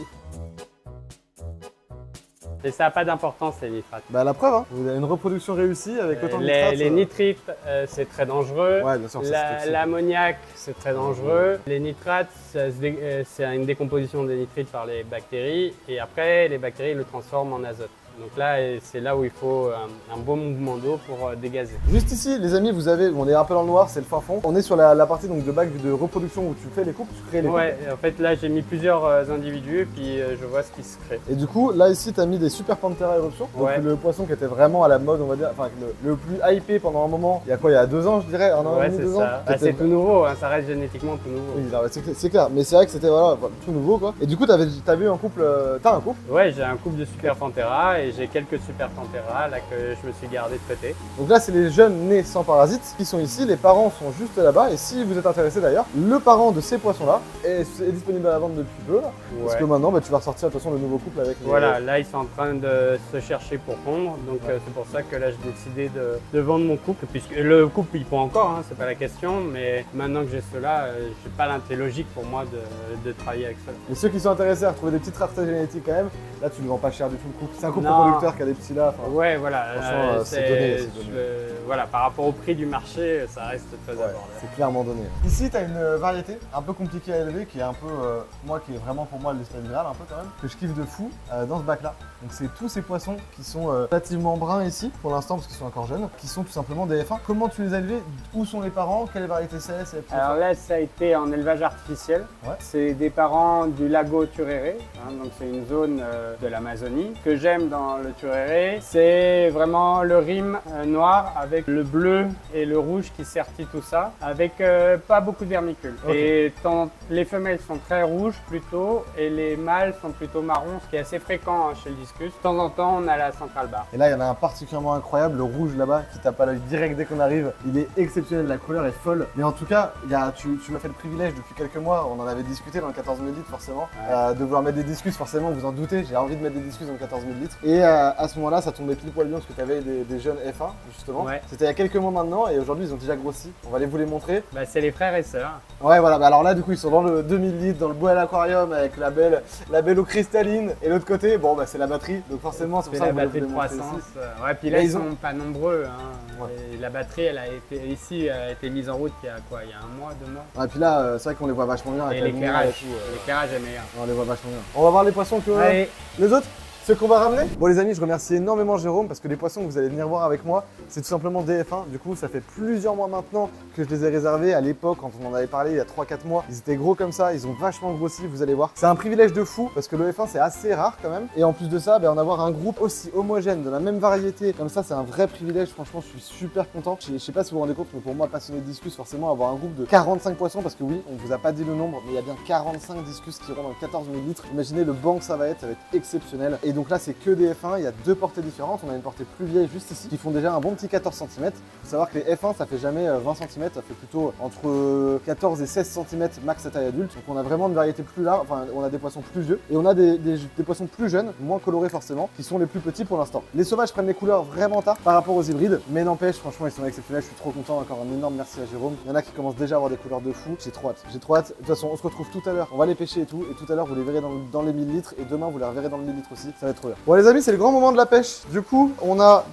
Et ça n'a pas d'importance, les nitrates. Bah la preuve, hein. Vous avez une reproduction réussie avec autant de nitrate. Les nitrites, c'est très dangereux. Ouais, bien sûr. L'ammoniac, c'est très dangereux. Les nitrates, c'est une décomposition des nitrites par les bactéries. Et après, les bactéries le transforment en azote. Donc là, c'est là où il faut un bon mouvement d'eau pour dégazer. Juste ici, les amis, vous avez, on est un peu dans le noir, c'est le fin fond. On est sur la partie donc, de bac de reproduction où tu fais les coupes, tu crées les coupes. Ouais, en fait là j'ai mis plusieurs individus et puis je vois ce qui se crée. Et du coup, là ici, tu as mis des Super Panthera éruption. Donc Ouais. le poisson qui était vraiment à la mode, on va dire, enfin le plus hypé pendant un moment. Il y a quoi, il y a 2 ans, je dirais, un an et Ouais, demi, c'est 2 ans. ça. Ah, c'est tout nouveau, hein, ça reste génétiquement tout nouveau. Oui, non, mais c'est clair, mais c'est vrai que c'était voilà, tout nouveau quoi. Et du coup, t'as vu un couple, t'as un couple. Ouais, j'ai un couple de Super Panthera et j'ai quelques Super Panthera là que je me suis gardé de côté. Donc là, c'est les jeunes nés sans parasites qui sont ici. Les parents sont juste là-bas. Et si vous êtes intéressé d'ailleurs, le parent de ces poissons-là est disponible à la vente depuis peu. Là, parce que maintenant, bah, tu vas ressortir de toute façon le nouveau couple avec les... Voilà, là ils sont en train de se chercher pour pondre, donc c'est pour ça que là j'ai décidé de vendre mon couple, puisque le couple il pond encore, hein, c'est pas la question, mais maintenant que j'ai cela, j'ai pas l'intérêt logique pour moi de travailler avec cela. Mais ceux qui sont intéressés à retrouver des petites raretés génétiques quand même, là tu ne vends pas cher du tout le couple. C'est un couple Non. producteur qui a des petits là. Enfin, Ouais, voilà, franchement, c'est donné, c'est donné. voilà, par rapport au prix du marché, ça reste très ouais, abordable. c'est clairement donné. Ici, tu as une variété un peu compliquée à élever qui est un peu, moi qui est vraiment pour moi l'espèce Graal un peu quand même, que je kiffe de fou dans ce bac là. Donc c'est tous ces poissons qui sont relativement bruns ici pour l'instant parce qu'ils sont encore jeunes, qui sont tout simplement des F1. Comment tu les as élevés? Où sont les parents? Quelle variété c'est? Alors là, ça a été en élevage artificiel. Ouais. C'est des parents du lago Turéré, hein, donc c'est une zone de l'Amazonie. Ce que j'aime dans le Turéré, c'est vraiment le rime noir avec le bleu et le rouge qui sertit tout ça, avec pas beaucoup de vermicules. Okay. Et les femelles sont très rouges plutôt, et les mâles sont plutôt marrons, ce qui est assez fréquent hein, chez le discus. De temps en temps, on a la centrale bar. Et là, il y en a un particulièrement incroyable, le rouge là-bas, qui tape à l'œil direct dès qu'on arrive. Il est exceptionnel, la couleur est folle. Mais en tout cas, tu m'as fait le privilège depuis quelques mois, on en avait discuté dans le 14 000 litres forcément, Ouais. de vouloir mettre des discus, forcément, vous en doutez, j'ai envie de mettre des discus dans le 14 000 litres. Et à ce moment-là, ça tombait pile poil bien parce que tu avais des jeunes F1, justement. Ouais. C'était il y a quelques mois maintenant, et aujourd'hui, ils ont déjà grossi. On va aller vous les montrer. Bah, c'est les frères et sœurs. Ouais, voilà, bah alors là, du coup, ils sont dans le 2000 litres, dans le Boel Aquarium, avec la belle eau cristalline. Et l'autre côté, bon, bah c'est la batterie, donc forcément, c'est pour C'est ça la qu'on voulait batterie de vous les montrer croissance. ici. Ouais, puis là, Mais ils ils sont pas nombreux. Hein. Ouais. Et la batterie, elle a été ici, a été mise en route il y a quoi? Il y a 1 mois, 2 mois. Ouais, et puis là, c'est vrai qu'on les voit vachement bien. Et avec la lumière l'éclairage, et tout, l'éclairage est meilleur. on les voit vachement bien. On va voir les poissons que Allez. les autres, ceux qu'on va ramener. Bon les amis, je remercie énormément Jérôme parce que les poissons que vous allez venir voir avec moi, c'est tout simplement des F1. Du coup, ça fait plusieurs mois maintenant que je les ai réservés. À l'époque, quand on en avait parlé il y a 3-4 mois, ils étaient gros comme ça, ils ont vachement grossi, vous allez voir. C'est un privilège de fou parce que le F1 c'est assez rare quand même. Et en plus de ça, en avoir un groupe aussi homogène, de la même variété, comme ça c'est un vrai privilège. Franchement, je suis super content. Je sais pas si vous vous rendez compte, mais pour moi, passionné de discus, forcément avoir un groupe de 45 poissons, parce que oui, on vous a pas dit le nombre, mais il y a bien 45 discus qui rentrent dans le 14 000 litres. Imaginez le banc que ça va être exceptionnel. Et donc là, c'est que des F1, il y a 2 portées différentes. On a une portée plus vieille juste ici, qui font déjà un bon petit 14 cm. Il faut savoir que les F1, ça fait jamais 20 cm, ça fait plutôt entre 14 et 16 cm max à taille adulte. Donc on a vraiment une variété plus large, enfin on a des poissons plus vieux. Et on a des poissons plus jeunes, moins colorés forcément, qui sont les plus petits pour l'instant. Les sauvages prennent les couleurs vraiment tard par rapport aux hybrides, mais n'empêche, franchement ils sont exceptionnels, je suis trop content. Encore un énorme merci à Jérôme. Il y en a qui commencent déjà à avoir des couleurs de fou, j'ai trop hâte. J'ai trop hâte. De toute façon, on se retrouve tout à l'heure, on va les pêcher et tout, et tout à l'heure vous les verrez dans les 1000 litres, et demain vous les reverrez dans le 1000 litres aussi. Ça va être trop bien. Bon les amis, c'est le grand moment de la pêche. Du coup, on va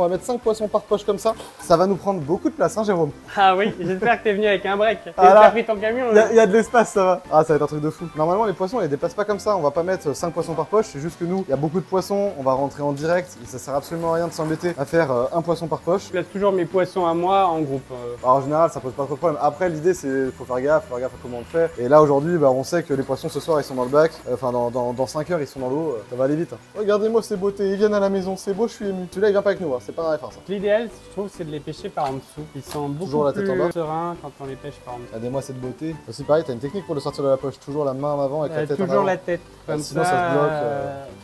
mettre 5 poissons par poche comme ça. Ça va nous prendre beaucoup de place, hein Jérôme? Ah oui, j'espère que t'es venu avec un break. T'as pris ton camion. Il y a de l'espace, ça va. Ah, ça va être un truc de fou. Normalement, les poissons, ils déplacent pas comme ça. On va pas mettre 5 poissons par poche. C'est juste que nous, il y a beaucoup de poissons. On va rentrer en direct. Et ça sert absolument à rien de s'embêter à faire un poisson par poche. Je place toujours mes poissons à moi en groupe. Alors, en général, ça pose pas trop de problème. Après, l'idée, c'est faut faire gaffe à comment on le fait. Et là, aujourd'hui, bah, on sait que les poissons ce soir, ils sont dans le bac. Enfin, dans 5 heures, ils sont dans l'eau. Ça va aller vite. Hein. Regardez-moi ces beautés. Ils viennent à la maison. C'est beau, je suis ému. Celui-là, il vient pas avec nous. Hein. C'est pas dans la fin, ça. L'idéal, je trouve, c'est de les pêcher par en dessous. Ils sont beaucoup toujours la tête en bas. plus sereins quand on les pêche par en dessous. Regardez-moi cette beauté. Aussi, pareil, t'as une technique pour le sortir de la poche. Toujours la main en avant avec la tête en avant. Toujours la tête. Comme sinon, ça se bloque.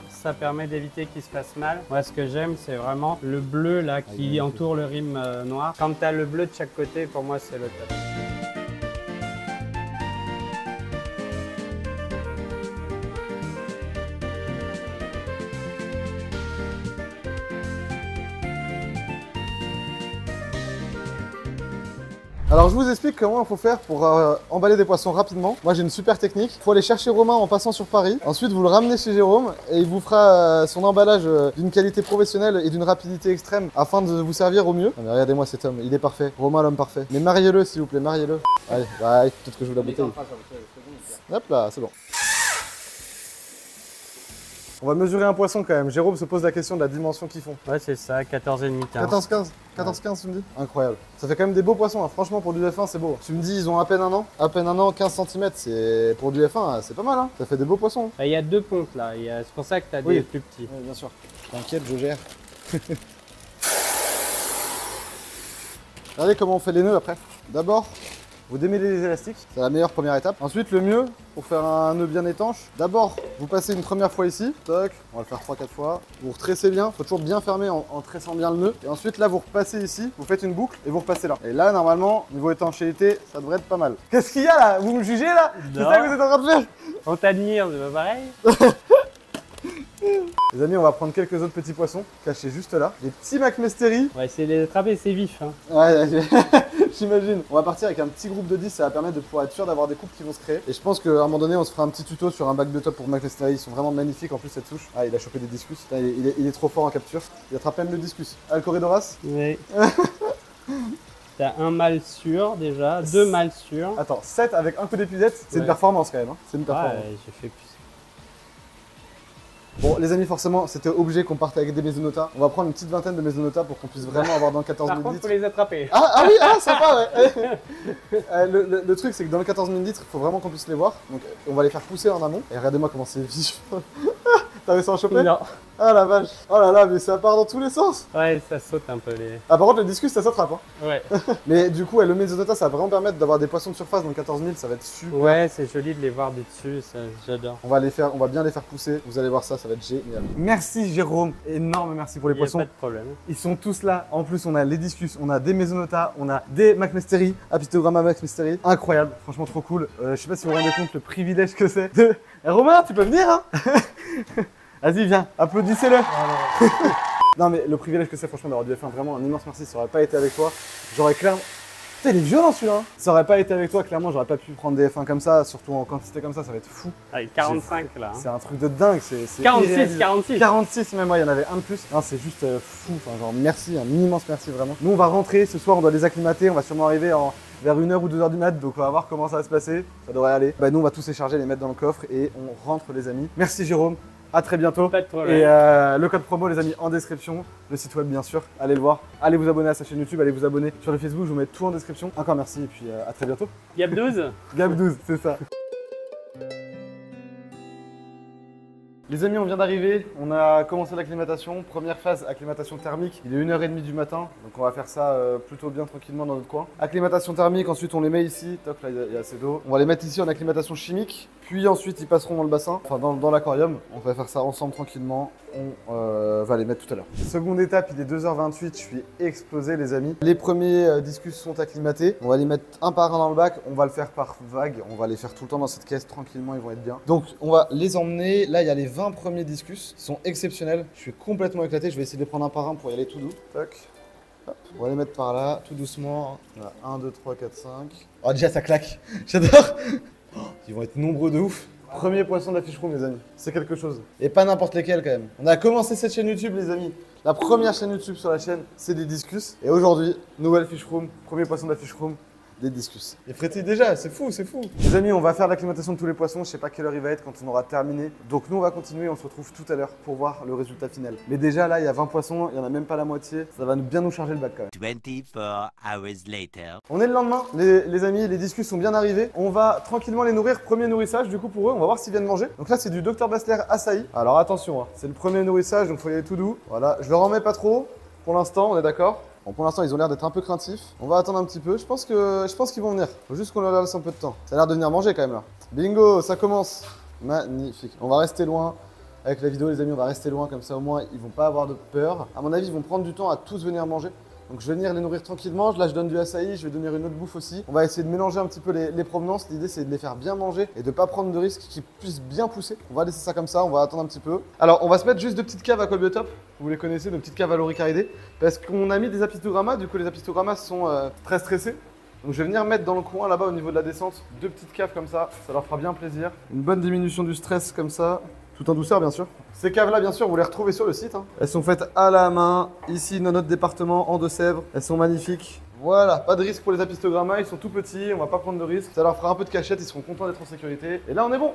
Ça permet d'éviter qu'il se fasse mal. Moi, ce que j'aime, c'est vraiment le bleu là qui entoure le rime noir. Quand tu as le bleu de chaque côté, pour moi, c'est le top. Alors je vous explique comment il faut faire pour emballer des poissons rapidement. Moi j'ai une super technique. Il faut aller chercher Romain en passant sur Paris. Ensuite vous le ramenez chez Jérôme et il vous fera son emballage d'une qualité professionnelle et d'une rapidité extrême afin de vous servir au mieux. Mais regardez-moi cet homme, il est parfait. Romain l'homme parfait. Mais mariez-le s'il vous plaît, mariez-le. Allez, peut-être que je vous la bouteille. Hop là, c'est bon. On va mesurer un poisson quand même. Jérôme se pose la question de la dimension qu'ils font. Ouais, c'est ça, 14,5 15. 14-15 14-15 tu me dis? Incroyable. Ça fait quand même des beaux poissons, hein. Franchement pour du F1 c'est beau. Tu me dis ils ont à peine un an? À peine un an, 15 cm, c'est pour du F1 c'est pas mal hein. Ça fait des beaux poissons. Il y a 2 pontes là, c'est pour ça que tu as des plus petits. Oui bien sûr. T'inquiète, je gère. Regardez comment on fait les nœuds après. D'abord, vous démêlez les élastiques, c'est la meilleure première étape. Ensuite, le mieux, pour faire un nœud bien étanche, d'abord, vous passez une première fois ici, toc, on va le faire 3-4 fois. Vous retressez bien, faut toujours bien fermer en tressant bien le nœud. Et ensuite, là, vous repassez ici, vous faites une boucle et vous repassez là. Et là, normalement, niveau étanchéité, ça devrait être pas mal. Qu'est-ce qu'il y a là? Vous me jugez là? C'est ça que vous êtes en train de faire? On t'admire, c'est pas pareil? Les amis, on va prendre quelques autres petits poissons cachés juste là. Des petits McMystery. On va essayer de les attraper, c'est vif. Hein. Ouais, j'imagine. On va partir avec un petit groupe de 10, ça va permettre de pouvoir être sûr d'avoir des couples qui vont se créer. Et je pense qu'à un moment donné, on se fera un petit tuto sur un bac de top pour McMystery. Ils sont vraiment magnifiques en plus cette souche. Ah, il a chopé des discus. Putain, il est trop fort en capture. Il attrape même le discus. Ah, le Corridoras? Oui. T'as un mâle sûr déjà, 2 mâles sûrs. Attends, 7 avec un coup d'épuisette, c'est une performance quand même. Hein. C'est une performance. Ouais, j'ai fait plus. Bon, les amis, forcément, c'était obligé qu'on parte avec des Mesonotas. On va prendre une petite vingtaine de Mesonotas pour qu'on puisse vraiment avoir dans le 14 000 Par contre, litres. faut les attraper. Ah oui, sympa, ouais. Le truc, c'est que dans le 14 000 litres, il faut vraiment qu'on puisse les voir. Donc, on va les faire pousser en amont. Et regardez-moi comment c'est vif. T'as réussi à en choper? Non. Ah la vache. Oh là là, mais ça part dans tous les sens. Ouais, ça saute un peu les. Ah, par contre, le discus, ça s'attrape. Hein. Ouais. Mais du coup, le Mesonota, ça va vraiment permettre d'avoir des poissons de surface dans le 14 000. Ça va être super. Ouais, c'est joli de les voir du dessus, j'adore. On va bien les faire pousser. Vous allez voir ça, ça va être génial. Merci Jérôme, énorme merci pour les poissons. Pas de problème. Ils sont tous là. En plus, on a les discus, on a des Mesonotas, on a des McMystery, Apistogramma McMystery. Incroyable, franchement trop cool. Je sais pas si vous vous rendez compte le privilège que c'est de. Romain, tu peux venir hein? Vas-y, viens, applaudissez-le. Non mais le privilège que c'est franchement d'avoir du F1, vraiment un immense merci. Ça aurait pas été avec toi, j'aurais clairement. Putain, il est violent celui-là. Hein. Ça aurait pas été avec toi, clairement, j'aurais pas pu prendre des F1 comme ça, surtout en quantité comme ça va être fou. Avec 45 là. Hein. C'est un truc de dingue, c'est 46, 46. 46 même, moi il y en avait un de plus. Non, c'est juste fou, enfin genre merci, un immense merci vraiment. Nous on va rentrer, ce soir on doit les acclimater, on va sûrement arriver vers 1h ou 2h du mat, donc on va voir comment ça va se passer, ça devrait aller. Bah nous on va tous les charger, les mettre dans le coffre et on rentre les amis. Merci Jérôme. À très bientôt. Pas de problème. Et le code promo, les amis, en description. Le site web, bien sûr. Allez le voir. Allez vous abonner à sa chaîne YouTube. Allez vous abonner sur le Facebook. Je vous mets tout en description. Encore merci. Et puis à très bientôt. Gap 12 Gap 12, c'est ça. Les amis, on vient d'arriver, on a commencé l'acclimatation, première phase, acclimatation thermique. Il est 1h30 du matin, donc on va faire ça plutôt bien tranquillement dans notre coin. Acclimatation thermique, ensuite on les met ici, toc là il y a assez d'eau. On va les mettre ici en acclimatation chimique, puis ensuite ils passeront dans le bassin, enfin dans l'aquarium. On va faire ça ensemble tranquillement, on va les mettre tout à l'heure. Seconde étape, il est 2h28, je suis explosé les amis. Les premiers discus sont acclimatés, on va les mettre un par un dans le bac, on va le faire par vague, on va les faire tout le temps dans cette caisse tranquillement, ils vont être bien. Donc on va les emmener, là il y a les 20 premiers discus, ils sont exceptionnels, je suis complètement éclaté, je vais essayer de les prendre un par un pour y aller tout doux. Toc. Hop. On va les mettre par là, tout doucement. Voilà. 1, 2, 3, 4, 5. Oh déjà ça claque, j'adore. Ils vont être nombreux de ouf. Premier poisson de la fish room, les amis. C'est quelque chose. Et pas n'importe lesquels, quand même. On a commencé cette chaîne YouTube, les amis. La première chaîne YouTube sur la chaîne, c'est des discus. Et aujourd'hui, nouvelle fish room, premier poisson de la fish room, des discus. Et frétille déjà, c'est fou, c'est fou. Les amis, on va faire l'acclimatation de tous les poissons. Je sais pas quelle heure il va être quand on aura terminé. Donc nous, on va continuer. On se retrouve tout à l'heure pour voir le résultat final. Mais déjà, là, il y a 20 poissons. Il y en a même pas la moitié. Ça va bien nous charger le bac quand même. 24 hours later. On est le lendemain, les amis. Les discus sont bien arrivés. On va tranquillement les nourrir. Premier nourrissage, du coup, pour eux. On va voir s'ils viennent manger. Donc là, c'est du Dr Bassler açaï. Alors attention, hein, c'est le premier nourrissage. Donc faut y aller tout doux. Voilà, je leur en mets pas trop. Pour l'instant, on est d'accord. Bon, pour l'instant, ils ont l'air d'être un peu craintifs. On va attendre un petit peu. Je pense qu'ils vont venir. Faut juste qu'on leur laisse un peu de temps. Ça a l'air de venir manger quand même là. Bingo, ça commence. Magnifique. On va rester loin. Avec la vidéo, les amis, on va rester loin. Comme ça, au moins, ils vont pas avoir de peur. À mon avis, ils vont prendre du temps à tous venir manger. Donc je vais venir les nourrir tranquillement. Là, je donne du açaï, je vais donner une autre bouffe aussi. On va essayer de mélanger un petit peu les provenances. L'idée, c'est de les faire bien manger et de ne pas prendre de risques, qu'ils puissent bien pousser. On va laisser ça comme ça, on va attendre un petit peu. Alors, on va se mettre juste deux petites caves à Colbiotop. Vous les connaissez, deux petites caves à loricaridés. Parce qu'on a mis des apistogrammas. Du coup, les apistogrammas sont très stressés. Donc je vais venir mettre dans le coin là-bas au niveau de la descente deux petites caves comme ça leur fera bien plaisir. Une bonne diminution du stress comme ça, tout en douceur bien sûr. Ces caves là bien sûr vous les retrouvez sur le site. Elles sont faites à la main, ici dans notre département en Deux-Sèvres. Elles sont magnifiques. Voilà, pas de risque pour les apistogrammas, ils sont tout petits, on va pas prendre de risque. Ça leur fera un peu de cachette, ils seront contents d'être en sécurité. Et là on est bon,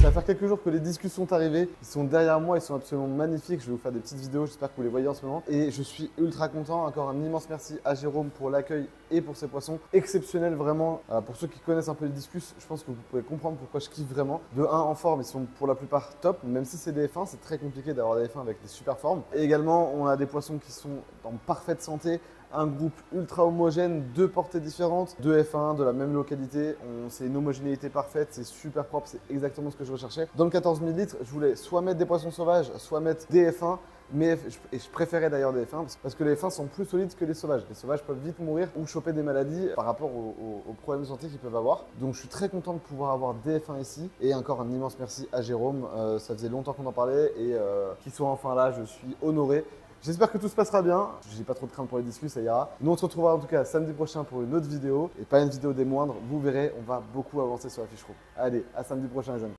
Ça va faire quelques jours que les discus sont arrivés. Ils sont derrière moi, ils sont absolument magnifiques. Je vais vous faire des petites vidéos, j'espère que vous les voyez en ce moment. Et je suis ultra content. Encore un immense merci à Jérôme pour l'accueil et pour ces poissons. Exceptionnel vraiment. Pour ceux qui connaissent un peu les discus, je pense que vous pouvez comprendre pourquoi je kiffe vraiment. De 1 en forme, ils sont pour la plupart top. Même si c'est des F1, c'est très compliqué d'avoir des F1 avec des super formes. Et également, on a des poissons qui sont en parfaite santé. Un groupe ultra homogène, deux portées différentes, deux F1 de la même localité. C'est une homogénéité parfaite, c'est super propre, c'est exactement ce que je recherchais. Dans le 14 000 litres, je voulais soit mettre des poissons sauvages, soit mettre des F1. Mais je préférais d'ailleurs des F1 parce que les F1 sont plus solides que les sauvages. Les sauvages peuvent vite mourir ou choper des maladies par rapport aux problèmes de santé qu'ils peuvent avoir. Donc je suis très content de pouvoir avoir des F1 ici. Et encore un immense merci à Jérôme. Ça faisait longtemps qu'on en parlait et qu'il soit enfin là, je suis honoré. J'espère que tout se passera bien. J'ai pas trop de crainte pour les discus, ça ira. Nous on se retrouvera en tout cas samedi prochain pour une autre vidéo. Et pas une vidéo des moindres. Vous verrez, on va beaucoup avancer sur la fiche roue. Allez, à samedi prochain les amis.